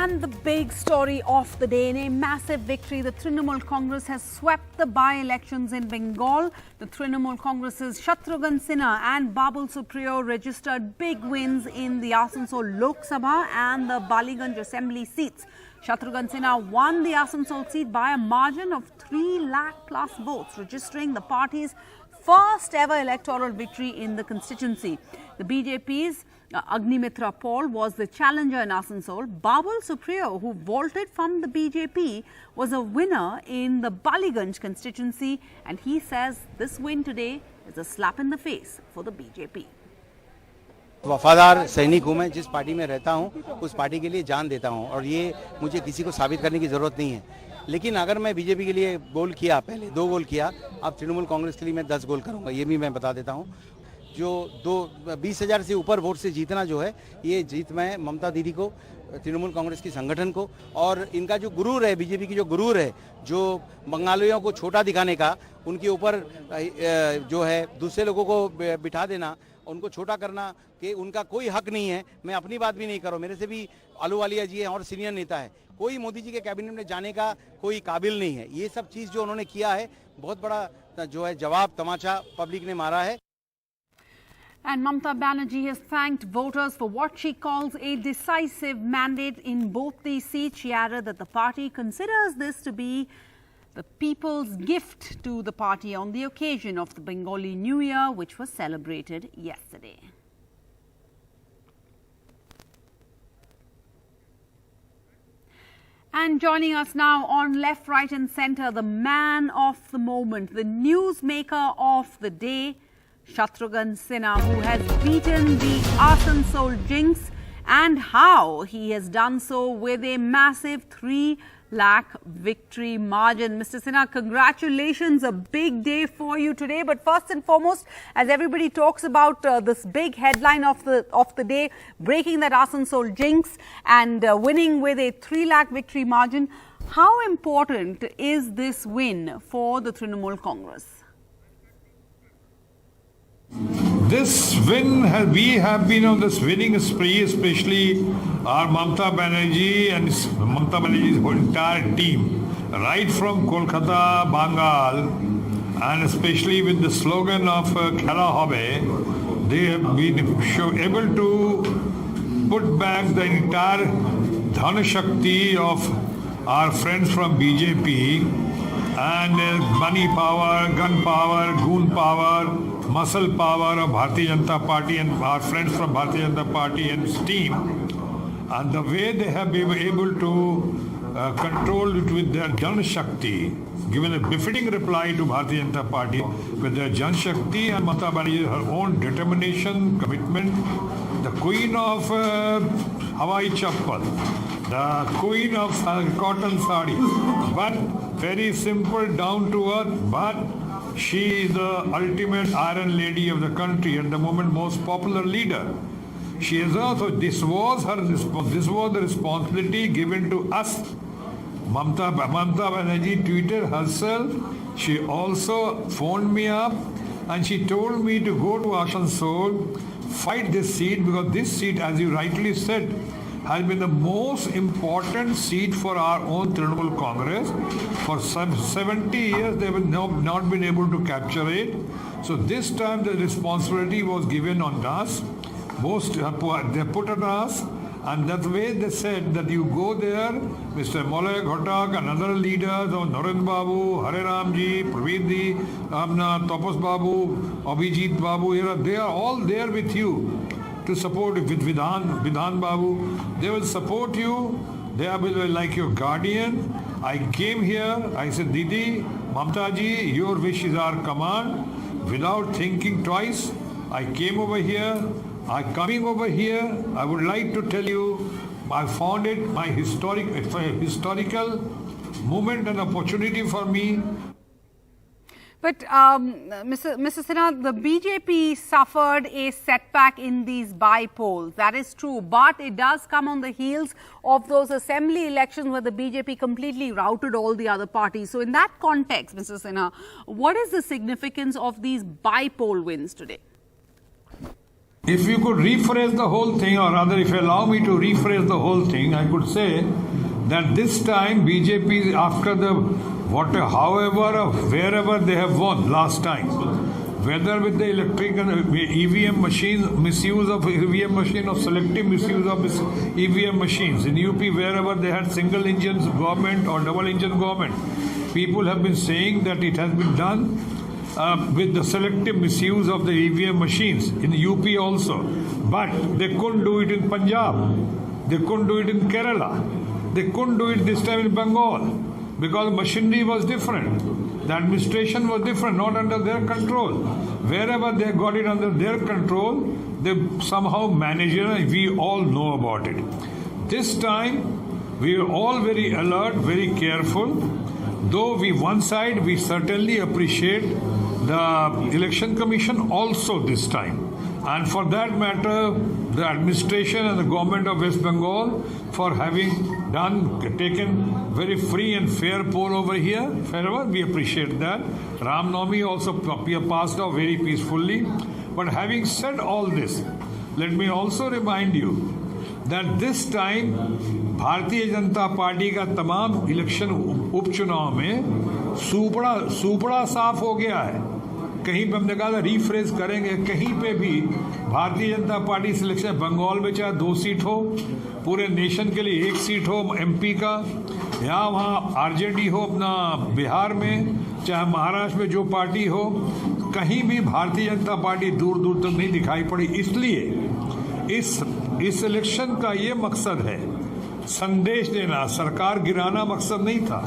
And the big story of the day, in a massive victory, the Trinamool Congress has swept the by-elections in Bengal. The Trinamool Congress's Shatrughan Sinha and Babul Supriyo registered big wins in the Asansol Lok Sabha and the Baliganj Assembly seats. Shatrughan Sinha won the Asansol seat by a margin of 3 lakh plus votes, registering the party's first ever electoral victory in the constituency. The BJP's Agnimitra Paul was the challenger in Asansol. Babul Supriyo, who vaulted from the BJP, was a winner in the Baliganj constituency, and he says this win today is a slap in the face for the BJP. वफादार सैनिक हूँ मैं, जिस party में रहता हूँ उस party के लिए जान देता हूँ और ये मुझे किसी को साबित करने की ज़रूरत नहीं है। लेकिन अगर मैं बीजेपी के लिए गोल किया, पहले 2 गोल किया, अब तृणमूल कांग्रेस के लिए मैं 10 गोल करूँगा, ये भी मैं बता देता हूँ। जो 20,000 से ऊपर वोट से जीतना जो है, ये जीत मैं ममता दीदी को, तृणमूल कांग्रेस की संगठन को और इनका जो गुरूर है, बीजेपी की जो गुरूर है, जो बंगालियों को छोटा दिखाने का, उनके ऊपर जो है दूसरे लोगों को बिठा देना, उनको छोटा करना कि उनका कोई हक नहीं है। मैं अपनी बात भी नहीं करूँ, मेरे से भी आलूवालिया जी हैं और सीनियर नेता है, कोई मोदी जी के कैबिनेट में जाने का कोई काबिल नहीं है। ये सब चीज़ जो उन्होंने किया है, बहुत बड़ा जो है जवाब तमाचा पब्लिक ने मारा है। And Mamata Banerjee has thanked voters for what she calls a decisive mandate in both these seats. She added that the party considers this to be the people's gift to the party on the occasion of the Bengali New Year, which was celebrated yesterday. And joining us now on Left, Right and Centre, the man of the moment, the newsmaker of the day, Shatrughan Sinha, who has beaten the Asansol Jinx, and how he has done so with a massive 3 lakh victory margin. Mr. Sinha, congratulations, a big day for you today. But first and foremost, as everybody talks about this big headline of the day, breaking that Asansol Jinx and winning with a 3 lakh victory margin, how important is this win for the Trinamool Congress? This win, we have been on this winning spree, especially our Mamata Banerjee and Mamata Banerjee's whole entire team, right from Kolkata, Bengal, and especially with the slogan of Khela Hobe, they have been able to put back the entire Dhan Shakti of our friends from BJP and money power, gun power, goon power, muscle power of Bharatiya Janata Party and our friends from Bharatiya Janata Party and its team, and the way they have been able to control it with their Jan Shakti, given a befitting reply to Bharatiya Janata Party with their Jan Shakti and Mamata Banerjee, her own determination, commitment, the queen of Hawaii Chappal, the queen of cotton sari, but very simple, down to earth, but she is the ultimate iron lady of the country and the moment most popular leader. She is also, this was the responsibility given to us. Mamata Banerjee tweeted herself. She also phoned me up and she told me to go to Asansol, fight this seat, because this seat, as you rightly said, has been the most important seat for our own Trinamool Congress. For 70 years, they have not been able to capture it. So this time the responsibility was given on us. They put on us, and that way they said that you go there, Mr. Molay Ghotak and other leaders of Narendra Babu, Hare Ramji, Pravidi, Amna, Tapas Babu, Abhijit Babu, they are all there with you to support with Vidhan Babu. They will support you. They will be like your guardian. I came here, I said, Didi, Mamata ji, your wish is our command. Without thinking twice, I came over here. Coming over here, I would like to tell you, I found it my historical moment and opportunity for me. But Mr. Sinha, the BJP suffered a setback in these by-polls. That is true. But it does come on the heels of those assembly elections where the BJP completely routed all the other parties. So in that context, Mr. Sinha, what is the significance of these by-poll wins today? If you could rephrase the whole thing, or rather if you allow me to rephrase the whole thing, I could say that this time BJP, after the however or wherever they have won last time, whether with the electric and EVM machine, misuse of EVM machine, or selective misuse of EVM machines, in UP wherever they had single engine government or double engine government, people have been saying that it has been done with the selective misuse of the EVM machines in UP also. But they couldn't do it in Punjab, they couldn't do it in Kerala, they couldn't do it this time in Bengal, because machinery was different, the administration was different, not under their control. Wherever they got it under their control, they somehow managed it, and we all know about it. This time, we are all very alert, very careful. Though one side, we certainly appreciate the Election Commission also this time. And for that matter, the administration and the government of West Bengal for having taken very free and fair poll over here. Wherever we appreciate that. Ram Navami also passed off very peacefully. But having said all this, let me also remind you that this time Bharatiya Janata party का तमाम election उपचुनाव में सूपड़ा साफ हो गया है. कहीं पे हमने कहा था रीफ्रेश करेंगे, कहीं पे भी भारतीय जनता पार्टी सिलेक्शन बंगाल में चाहे 2 सीट हो, पूरे नेशन के लिए 1 सीट हो एमपी का, या वहाँ आरजेडी हो अपना बिहार में, चाहे महाराष्ट्र में जो पार्टी हो, कहीं भी भारतीय जनता पार्टी दूर दूर तक नहीं दिखाई पड़ी. इसलिए इस इलेक्शन का ये मकसद है संदेश देना, सरकार गिराना मकसद नहीं था.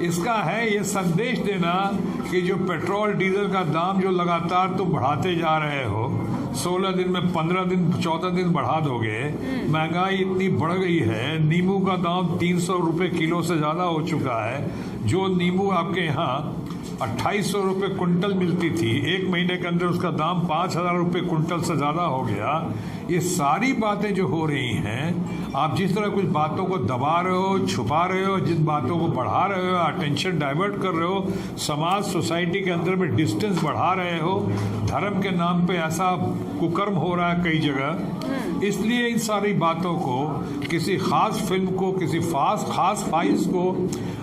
इसका है ये संदेश देना कि जो पेट्रोल डीजल का दाम जो लगातार तुम बढ़ाते जा रहे हो, 16 दिन में 15 दिन 14 दिन बढ़ा दोगे, महंगाई इतनी बढ़ गई है, नींबू का दाम 300 रुपये किलो से ज़्यादा हो चुका है. जो नींबू आपके यहाँ 2800 रुपये कुंटल मिलती थी, 1 महीने के अंदर उसका दाम 5000 रुपये कुंटल से ज़्यादा हो गया. ये सारी बातें जो हो रही हैं, आप जिस तरह कुछ बातों को दबा रहे हो, छुपा रहे हो, जिन बातों को बढ़ा रहे हो, अटेंशन डाइवर्ट कर रहे हो, समाज सोसाइटी के अंदर में डिस्टेंस बढ़ा रहे हो, धर्म के नाम पे ऐसा कुकर्म हो रहा है कई जगह. इसलिए इन सारी बातों को, किसी खास फिल्म को, किसी खास फाइल्स को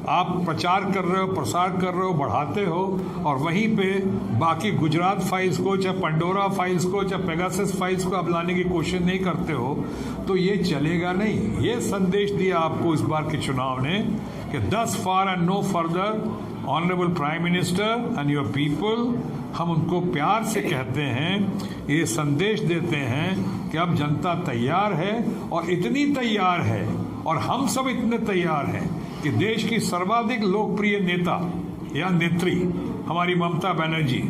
आप प्रचार कर रहे हो, प्रसार कर रहे हो, बढ़ाते हो, और वहीं पे बाकी गुजरात फाइल्स को, चाहे पंडोरा फाइल्स को, चाहे पेगासस फाइल्स को आप लाने की कोशिश नहीं करते हो, तो ये चलेगा नहीं. ये संदेश दिया आपको इस बार के चुनाव ने कि thus far and no further, honourable prime minister and your people, हम उनको प्यार से कहते हैं, ये संदेश देते हैं कि अब जनता तैयार है, और इतनी तैयार है, और हम सब इतने तैयार हैं कि देश की सर्वाधिक लोकप्रिय नेता या नेत्री हमारी ममता बनर्जी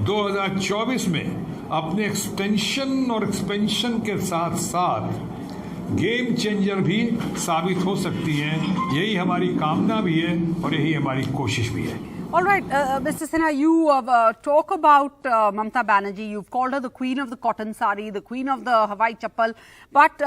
2024 में अपने एक्सटेंशन और एक्सपेंशन के साथ साथ गेम चेंजर भी साबित हो सकती हैं. यही हमारी कामना भी है और यही हमारी कोशिश भी है. All right, Mr. Sinha, you talk about Mamta Banerjee. You've called her the queen of the cotton sari, the queen of the Hawaii chappal. But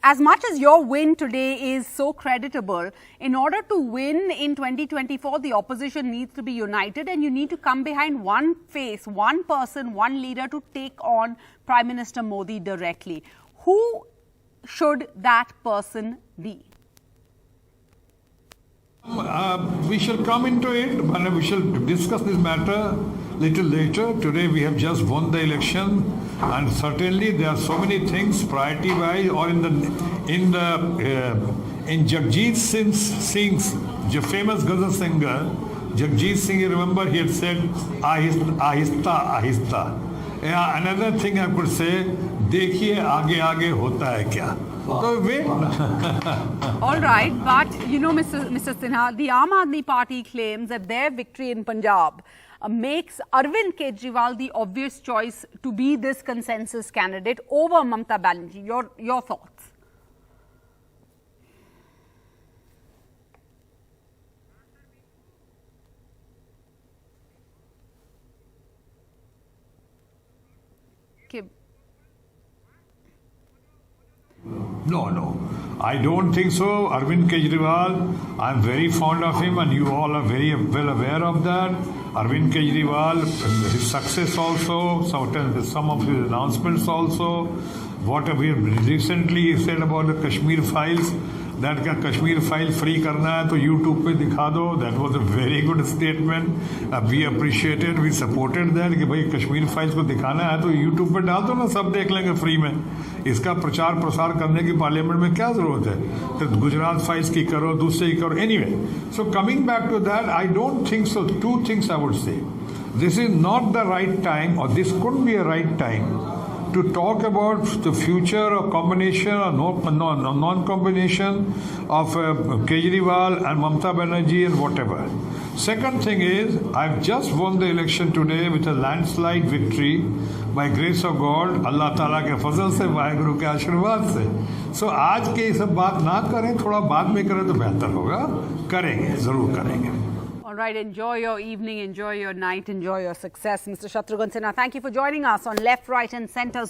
as much as your win today is so creditable, in order to win in 2024, the opposition needs to be united, and you need to come behind one face, one person, one leader to take on Prime Minister Modi directly. Who should that person be? We shall come into it, and we shall discuss this matter little later. Today we have just won the election, and certainly there are so many things priority-wise, or in Jagjit Singh's famous ghazal singer, Jagjit Singh, you remember, he had said, "Ahista, ahista." Yeah, another thing I could say, देखिए आगे आगे होता है क्या. So wait. All right, but you know, Mr. Sinha, the Aam Aadmi Party claims that their victory in Punjab makes Arvind Kejriwal the obvious choice to be this consensus candidate over Mamta Banerjee. Your thoughts? Okay. No. I don't think so. Arvind Kejriwal, I'm very fond of him and you all are very well aware of that. Arvind Kejriwal, his success also, some of his announcements also, what we recently said about the Kashmir files, that Kashmir file free karna hai to YouTube pe dikha do, that was a very good statement. We appreciated, we supported that कि भाई Kashmir files को दिखाना है तो YouTube पे डाल दो ना, सब देख लेंगे फ्री में. इसका प्रचार प्रसार करने की पार्लियामेंट में क्या जरूरत है? तो गुजरात फाइल्स की करो, दूसरे की करो. Anyway, so coming back to that, I don't think so. Two things I would say. This is not the right time, or this couldn't be a right time to talk about the future or combination or non-combination of Kejriwal and Mamta Banerjee and whatever. Second thing is, I've just won the election today with a landslide victory by grace of God, Allah Ta'ala के फजल से, वाहिगुरु के आशीर्वाद से. So आज के ये सब बात ना करें, थोड़ा बाद में करें तो बेहतर होगा. करेंगे, जरूर करेंगे. All right, enjoy your evening, enjoy your night, enjoy your success. Mr. Shatrughan Sinha, thank you for joining us on Left, Right and Centre.